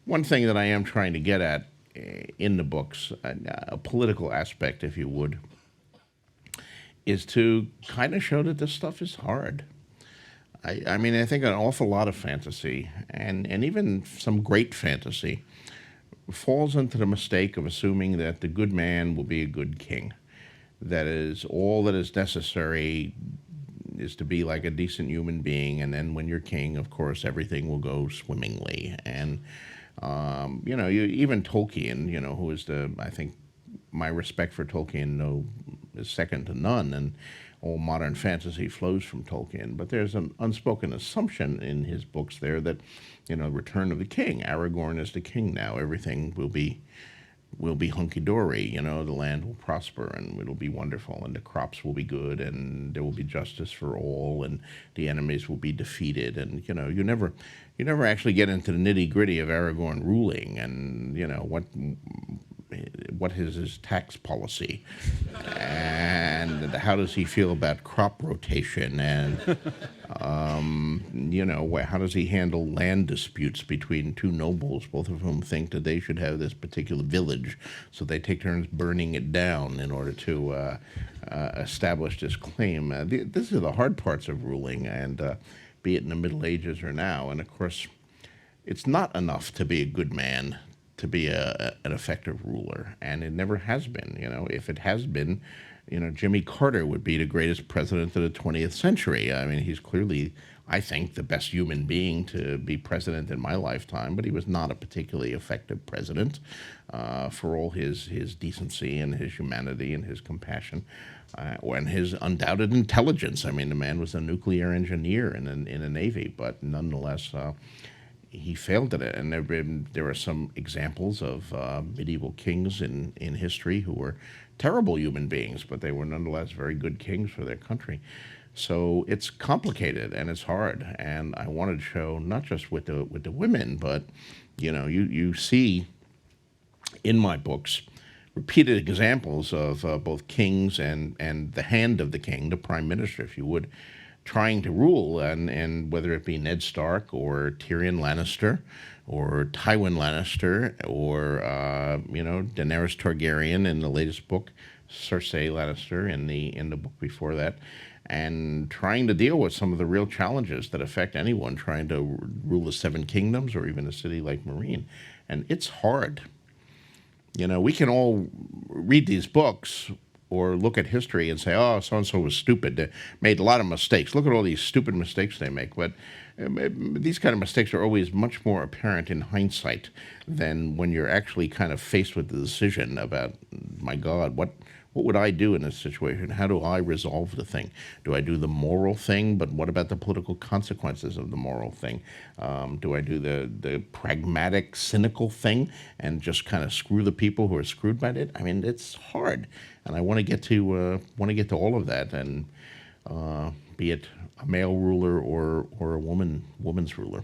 One thing that I am trying to get at in the books, a political aspect, if you would, is to kind of show that this stuff is hard. I mean, I think an awful lot of fantasy, and even some great fantasy, falls into the mistake of assuming that the good man will be a good king. That is, all that is necessary is to be like a decent human being, and then when you're king, of course, everything will go swimmingly. And even Tolkien, who is I think my respect for Tolkien is second to none, and all modern fantasy flows from Tolkien. But there's an unspoken assumption in his books there that, Return of the King, Aragorn is the king now. Everything will be hunky dory. The land will prosper and it'll be wonderful, and the crops will be good, and there will be justice for all, and the enemies will be defeated. And you never actually get into the nitty gritty of Aragorn ruling, and what is his tax policy, and how does he feel about crop rotation, and how does he handle land disputes between two nobles, both of whom think that they should have this particular village, so they take turns burning it down in order to establish this claim. These are the hard parts of ruling, and be it in the Middle Ages or now. And of course, it's not enough to be a good man to be an effective ruler, and it never has been. If it has been, Jimmy Carter would be the greatest president of the 20th century. I mean, he's clearly, I think, the best human being to be president in my lifetime, but he was not a particularly effective president for all his decency and his humanity and his compassion and his undoubted intelligence. I mean, the man was a nuclear engineer in a Navy, but nonetheless, he failed at it. And there are some examples of medieval kings in history who were terrible human beings, but they were nonetheless very good kings for their country. So it's complicated and it's hard. And I wanted to show not just with the women, but you see in my books repeated examples of both kings and the hand of the king, the prime minister, if you would, trying to rule, and whether it be Ned Stark or Tyrion Lannister or Tywin Lannister or Daenerys Targaryen in the latest book, Cersei Lannister in the book before that, and trying to deal with some of the real challenges that affect anyone trying to rule the Seven Kingdoms or even a city like Meereen. And it's hard. We can all read these books or look at history and say, oh, so-and-so was stupid, they made a lot of mistakes. Look at all these stupid mistakes they make. But these kind of mistakes are always much more apparent in hindsight than when you're actually kind of faced with the decision about, my God, what would I do in this situation? How do I resolve the thing? Do I do the moral thing, but what about the political consequences of the moral thing? Do I do the pragmatic, cynical thing and just kind of screw the people who are screwed by it? I mean, it's hard, and I want to get to all of that, and be it a male ruler or a woman's ruler.